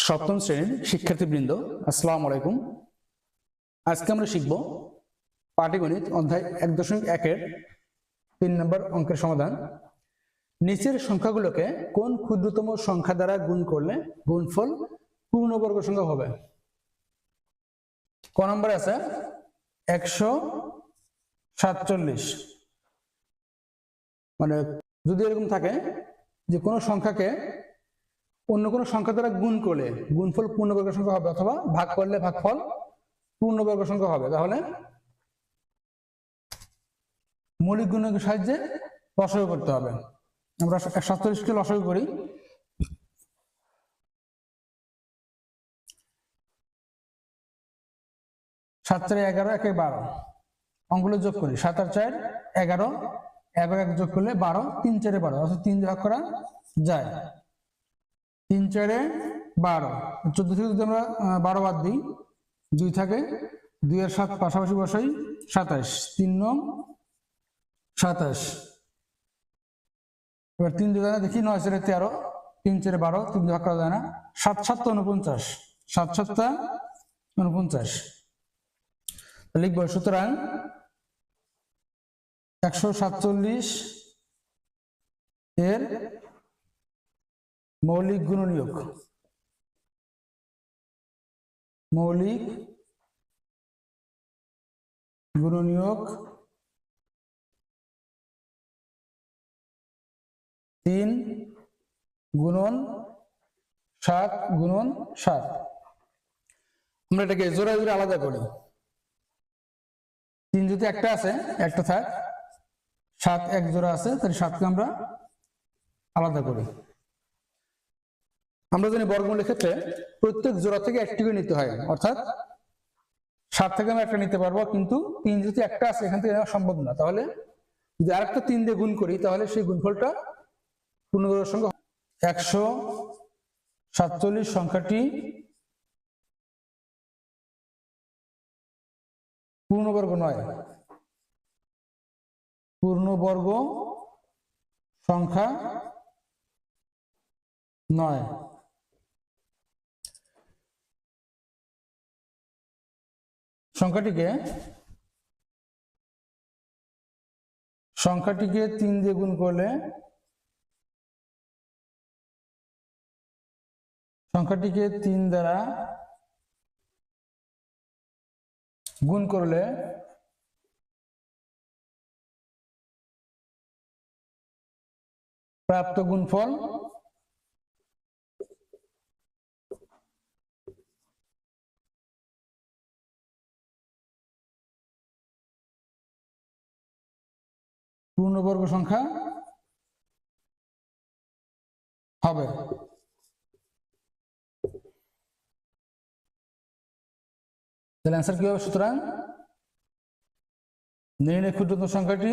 সপ্তম শ্রেণীর শিক্ষার্থীবৃন্দ, আসসালামু আলাইকুম। আজকে আমরা শিখব পাটিগণিত অধ্যায় 1.1 3 নম্বর অঙ্কের সমাধান। নিচের সংখ্যাগুলোকে কোন ক্ষুদ্রতম সংখ্যা দ্বারা গুণ করলে গুণফল পূর্ণবর্গ সংখ্যা হবে? ক নম্বরে আছে 147। মানে যদি এরকম থাকে যে কোনো সংখ্যাকে অন্য কোনো সংখ্যা দ্বারা গুণ করলে গুণফল পূর্ণবর্গ সংখ্যা হবে, অথবা ভাগ করলে ভাগফল পূর্ণবর্গ সংখ্যা হবে, তাহলে মৌলিক গুণকের সাহায্যে লসাগু করতে হবে। আমরা 47কে লসাগু করি। 7 4 11, 1 12 অঙ্কগুলো যোগ করি। 7 আর 4 11, 11 1 যোগ করলে 12, 3 4 12, অর্থাৎ 3 ভাগ করা যায়। 3 4 12, 14 থেকে যদি আমরা 12 বাদ দিই 2 থাকে, 2 আর 7 পাশাপাশি বসাই 27, 3 9 27। এবার 3 দিয়ে যায় দেখি, 9 4 13, 3 4 12, 3 ভাগ করা যায় না। 7 7 49, 7 7 49 লিখবো। সুতরাং 147 এর মৌলিক গুণনীয়ক, মৌলিক গুণনীয়ক 3 গুণন 7 গুণন 7। আমরা এটাকে জোড়া জোড়া আলাদা করি। 3 যদি একটা আছে, একটা থাক, 7 এক জোড়া আছে, তাহলে 7কে আমরা আলাদা করি। আমরা জানি বর্গমূলের ক্ষেত্রে প্রত্যেক জোড়া থেকে একটি করে নিতে হয়, অর্থাৎ 7 থেকে আমরা একটা নিতে পারবো, কিন্তু 3 যদি একটা আছে এখান থেকে নেওয়া সম্ভব না। তাহলে যদি আরেকটা 3 দিয়ে গুণ করি তাহলে সেই গুণফলটা পূর্ণবর্গ সংখ্যা। 147 সংখ্যাটি পূর্ণবর্গ নয়, পূর্ণবর্গ সংখ্যা নয়। সংখ্যাটিকে 3 দিয়ে গুণ করলে, সংখ্যাটিকে 3 দ্বারা গুণ করলে প্রাপ্ত গুণফল পূর্ণবর্গ সংখ্যা হবে। তাহলে অ্যান্সার কি হবে? সুতরাং নির্ণয় ক্ষুদ্রতম সংখ্যাটি,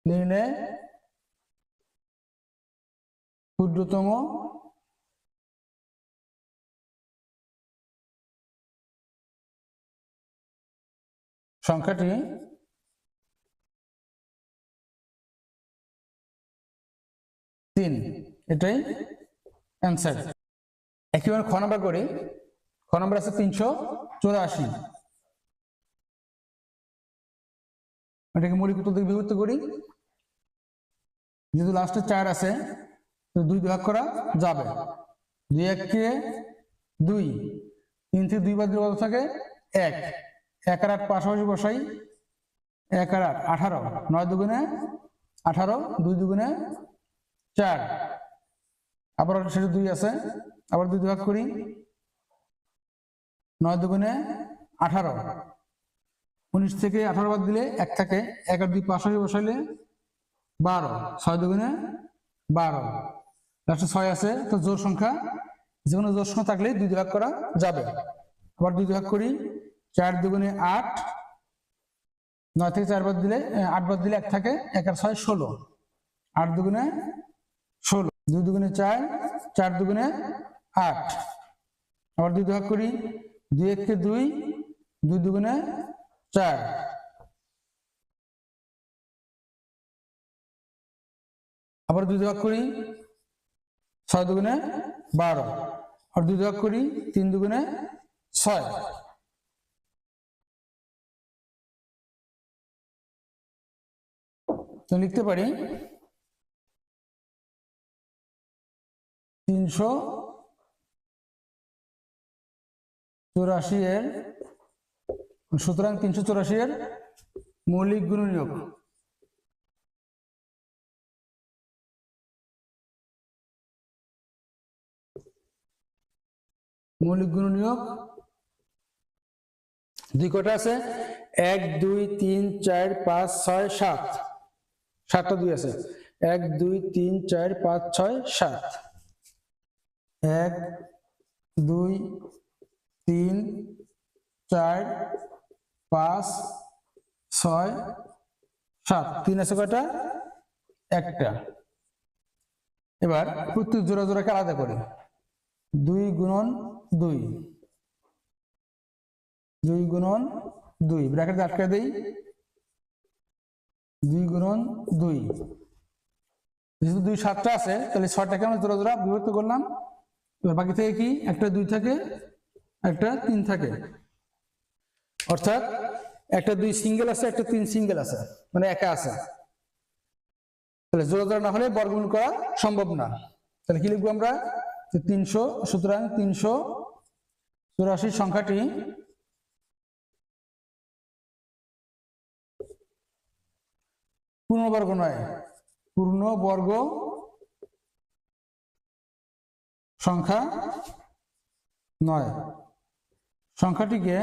নির্ণয় ক্ষুদ্রতম সংখ্যাটি তিন, এটাই অ্যান্সার। একেবারে খ নাম্বার করি। খ নাম্বার আছে 384। এটাকে মৌলিক উত্তর থেকে বিভক্ত করি। যেহেতু লাস্টে 4 আছে, তো 2 ভাগ করা যাবে। 2 1 কে 2, 3 থেকে 2 বাদ দিলে কত থাকে? 1, 1 আর 8 পাশাপাশি বসাই, 1 আর 8 18, 9 দুগুণে 18, 2 দুগুণে 4, আবার সেটা 2 আছে, আবার 2 ভাগ করি, 9 দুগুণে 18, 19 থেকে 18 বাদ দিলে 1 থাকে, 1 আর 2 পাশাপাশি বসাইলে 12, 6 দুগুণে 12, লাস্টে 6 আছে। তো জোড় সংখ্যা, যে কোনো জোড় সংখ্যা থাকলে 2 ভাগ করা যাবে। আবার 2 ভাগ করি, 4 দুগুণে 8, 9 থেকে 4 বাদ দিলে 8 বাদ দিলে 1 থাকে, 1 আর 6 16, 8 দুগুণে 16, 2 দুগুণে 4, 4 দুগুণে 8, আবার 2 ভাগ করি, 2 1 কে 2, 2 দুগুণে 4, আবার 2 ভাগ করি, 6 দুগুণে 12, আর 2 ভাগ করি, 3 দুগুণে 6, তো লিখতে পারি 384 এর, সুতরাং 384 এর মৌলিক গুণনীয়ক দুই কটা আছে? 1 2 3 4 5 6 7, 7টা 2 আছে। 1 2 3 4 5 6 7, 1 2 3 4 5 6 7, 3 আছে কয়টা? একটা। এবার প্রত্যেক জোড়া জোড়াকে আলাদা করি। 2 গুণন 2, 2 গুণন 2, ব্র্যাকেট আটকে দেই। 2 গুণন 2, যেহেতু 2 7টা আছে, তাহলে 6টাকে আমরা জোড়া জোড়া বিভক্ত করলাম। এবার বাকি থেকে কি? একটা 2 থাকে, একটা 3 থাকে, অর্থাৎ একটা 2 সিঙ্গেল আছে, একটা 3 সিঙ্গেল আছে, মানে একা আছে। তাহলে জোড়া জোড়া না হলে বর্গমূল করা সম্ভব না। তাহলে কি লিখবো আমরা? 300, সুতরাং 384 সংখ্যাটি পূর্ণবর্গ নয়, পূর্ণবর্গ সংখ্যা নয়। সংখ্যাটিকে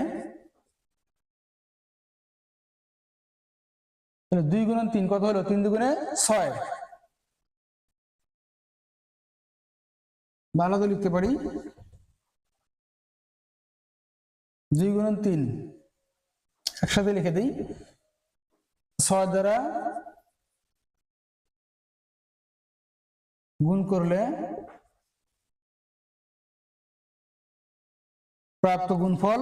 2 গুণন 3 কত হলো? 3 দুগুণে 6, ভালো লিখতে পারি 2 গুণন 3, একসাথে লিখে দিই। 6 দ্বারা গুণ করলে প্রাপ্ত গুণফল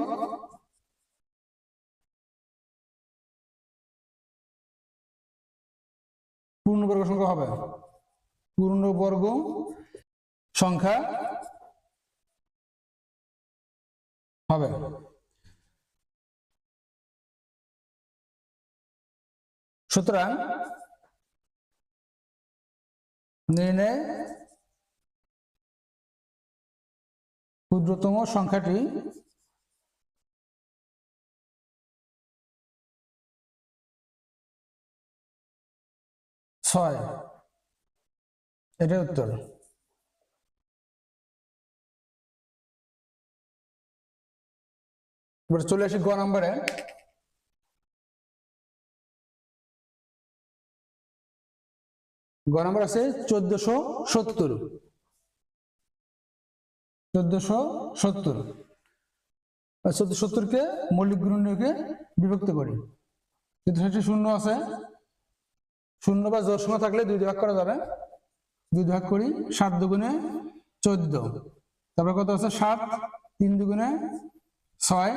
পূর্ণবর্গ সংখ্যা হবে, পূর্ণবর্গ সংখ্যা হবে। সুতরাং নির্ণয় ক্ষুদ্রতম সংখ্যাটি 6, এটাই উত্তর। এবার চলে আসি গ নম্বরে। গ নম্বর আছে 1470, 1470কে মৌলিক গুণনীয়কে বিভক্ত করি। 1470 শূন্য আছে, শূন্য বা জোড় সংখ্যা থাকলে 2 ভাগ করা যাবে। 2 ভাগ করি, 7 দুগুণে 14, তারপরে কত আছে? 7, 3 দুগুণে 6,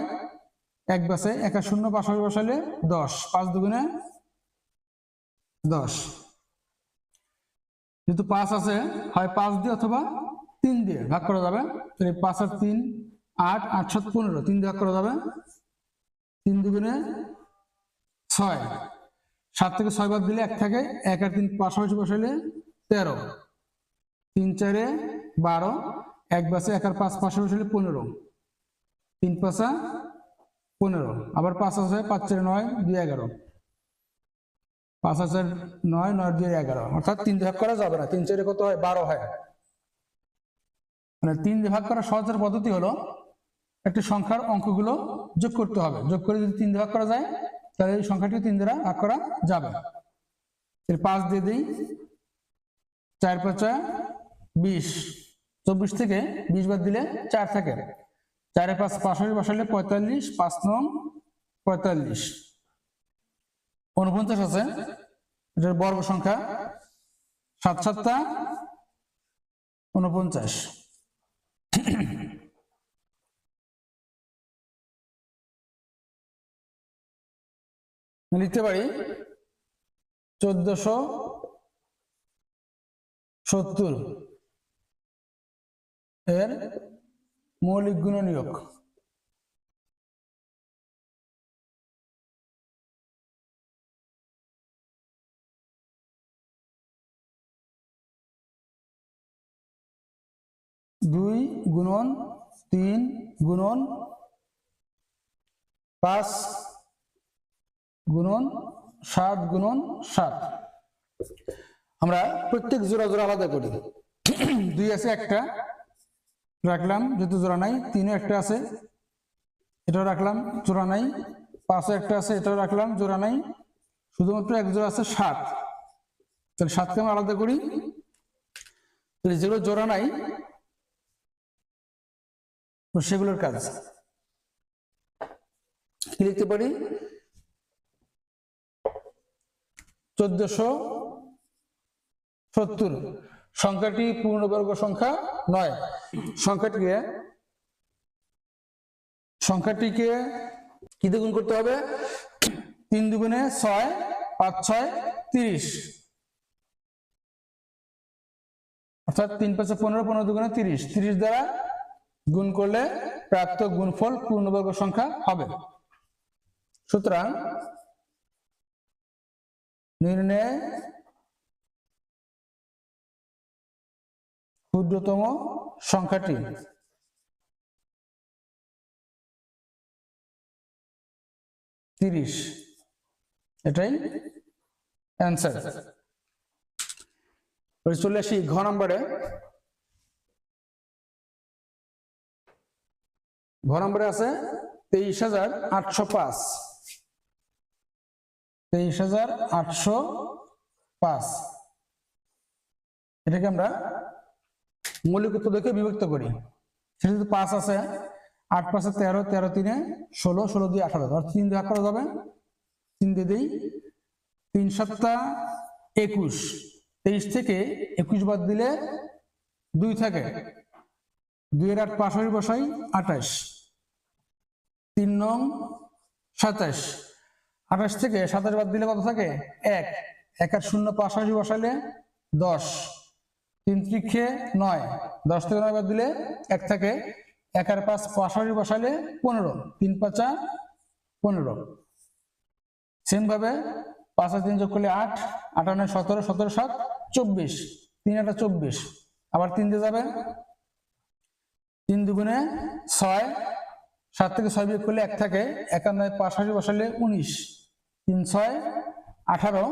1 বাসে, 1 আর 0 পাশাপাশি বসালে 10, 5 দুগুণে 10। যেহেতু 5 আছে, হয় 5 দিয়ে অথবা 3 দিয়ে ভাগ করা যাবে। তাহলে 5 আর 3 8, 8 7 15, 3 দিয়ে ভাগ করা যাবে। 3 দুগুণে 6, 7 থেকে 6 বাদ দিলে 1 থাকে, 1 আর 3 পাশাপাশি বসাইলে 13, 3 4 12, 1 বাসে, 1 আর 5 পাশাপাশি বসাইলে 15, 3 5 15, আবার 5 আছে, 5 4 9, 2 11, 5 আছে 9, 9 2 11, অর্থাৎ 3 দিয়ে ভাগ করা যাবে না। 3 4 কত হয়? 12 হয়। মানে 3 দিয়ে ভাগ করার সহজের পদ্ধতি হলো একটি সংখ্যার অঙ্কগুলো যোগ করতে হবে। যোগ করে যদি 3 দিয়ে ভাগ করা যায়, তাহলে এই সংখ্যাটি 3 দ্বারা ভাগ করা যাবে। 5 দিয়ে দিই, 4 5 20, 24 থেকে 20 বাদ দিলে 4 থাকে, 4 এ 5 পাশাপাশি বসালে 45, 5 9 45, 49 আছে, এটার বর্গ সংখ্যা 7 7 49। লিখতে পারি 1470 এর মৌলিক গুণনীয়ক। দুই গুণন 3 গুণন 5 গুণন 7 গুণন 7। আমরা প্রত্যেক জোড়া জোড়া আলাদা করি। 2 আছে একটা রাখলাম, যেহেতু জোড়া নাই। 3 একটা আছে, এটাও রাখলাম, জোড়া নাই। 5 একটা আছে, এটাও রাখলাম, জোড়া নাই। শুধুমাত্র এক জোড়া আছে 7। তাহলে 7কে আমরা আলাদা করি। যেগুলো জোড়া নাই সেগুলোর কাজ কি লিখতে পারি? 1470। সংখ্যাটি পূর্ণবর্গ সংখ্যা নয়। সংখ্যাটিকে কি দিয়ে গুণ করতে হবে? 3 দুগুণে 6, 5 6 30, অর্থাৎ 3 5 15, 15 দুগুণে 30, 30 দ্বারা গুণ করলে প্রাপ্ত গুণফল পূর্ণবর্গ সংখ্যা হবে। সুতরাং নির্ণয় ক্ষুদ্রতম সংখ্যাটি এটাই অ্যান্সার। চলে আসি ঘ নম্বরে। ঘ নম্বরে আছে 23,805। 23,805 এটাকে আমরা মৌলিক উত্তর দেখে বিভক্ত করি। সেটা যদি 5 আছে, 8 5 13, 13 3 16, 16 2 18, অর্থাৎ 3 দিয়ে ভাগ করা যাবে। 3 দিয়ে দিই, 3 7 21। 23 থেকে 21 বাদ দিলে 2 থাকে, 2 এর 8 পাশাপাশি বসাই 28, 3 নং 27। 28 থেকে 27 বাদ দিলে কত থাকে? 1, 1 আর 0 পাশাপাশি বসাইলে 10, 3 ত্রিক্ষে 9, 10 থেকে 9 বাদ দিলে 1 থাকে, 1 আর 5 পাশাপাশি বসাইলে 15, 3 5 15। সেম ভাবে 5 আর 3 যোগ করলে 8, 8 আর 9 17, 17 7 24, 3 8 24, আবার 3 দিয়ে যাবে, 3 দুগুণে 6, 7 থেকে 6 বিয়োগ করলে 1 থাকে, 1 আর 9 পাশাপাশি বসালে 19, 3 6 18,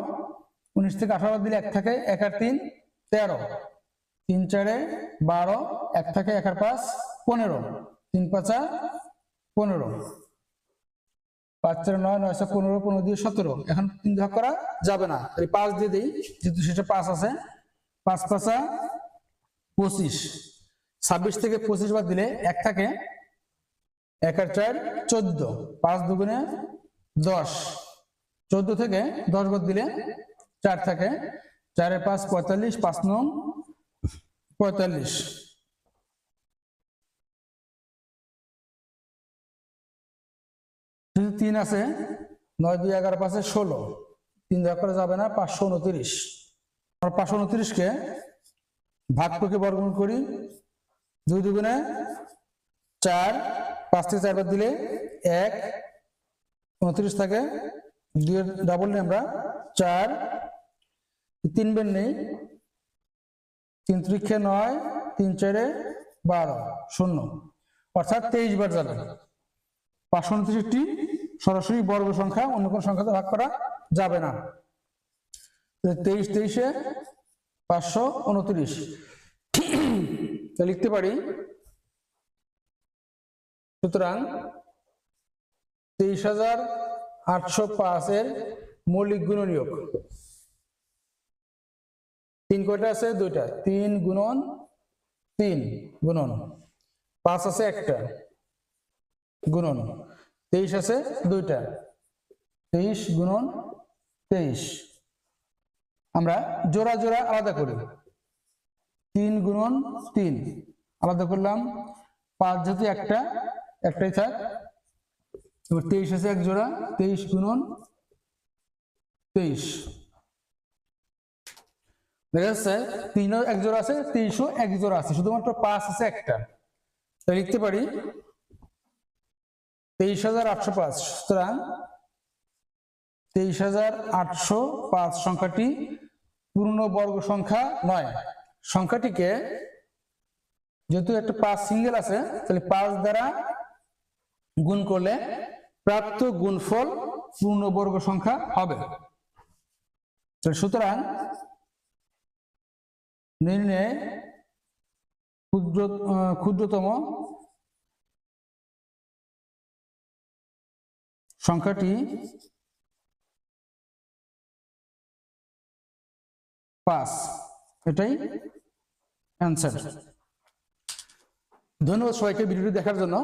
19 থেকে 18 বাদ দিলে 1 থাকে, 1 আর 3 13, 3 4 12, 1 থাকে, 1 আর 5 15, 3 5 15, 5 4 9, 9 15, 15 দিয়ে 17। এখন 3 ভাগ করা যাবে না, তাই 5 দিয়ে দিই, যেহেতু সেটা 5 আছে। 5 5 25, 26 থেকে 25 বাদ দিলে 1 থাকে, 1 আর 4 14, 5 দুগুণে 10, 14 থেকে 10 বাদ দিলে 4 থাকে, 4 এর 5 45, 5 নং 45। যদি 3 আছে, 9 2 11 5 16, 3 ভাগ করা যাবে না, 529। আমরা 529 কে ভাগ করে বর্গমূল করি। 2 দুগুণে 4, 5 থেকে 4 বাদ দিলে 1, 29 থাকে, 2 এর ডাবল নেই আমরা 4, 3 বের নেই, 3 ত্রিক্ষে 9, 3 4 12 0, অর্থাৎ 23 বার যাবে। 529টি সরাসরি বর্গ সংখ্যা, অন্য কোন সংখ্যাতে ভাগ করা যাবে না। 23 23 529 লিখতে পারি। সুতরাং 23,805 এর মৌলিক গুণনীয়ক 3 কয়টা আছে? 2টা। 3 গুণন 3 গুণন 5 আছে একটা গুণন 23 আছে 2টা, 23 গুণন 23। আমরা জোড়া জোড়া আলাদা করি। 3 গুণন 3 আলাদা করলাম, 5 যেহেতু একটাই থাক। এবার 23 আছে এক জোড়া, 23 গুণন 23। দেখা যাচ্ছে 3ও এক জোড়া আছে, 23ও এক জোড়া আছে, শুধুমাত্র 5 আছে একটা। লিখতে পারি 23,805। সুতরাং 23,805 সংখ্যাটি পূর্ণবর্গ সংখ্যা নয়। সংখ্যাটিকে যেহেতু একটা 5 সিঙ্গেল আছে, তাহলে 5 দ্বারা গুণ করলে প্রাপ্ত গুণফল পূর্ণবর্গ সংখ্যা হবে। সুতরাং নির্ণয় ক্ষুদ্রতম সংখ্যাটি 5, এটাই অ্যান্সার। ধন্যবাদ সবাইকে ভিডিওটি দেখার জন্য।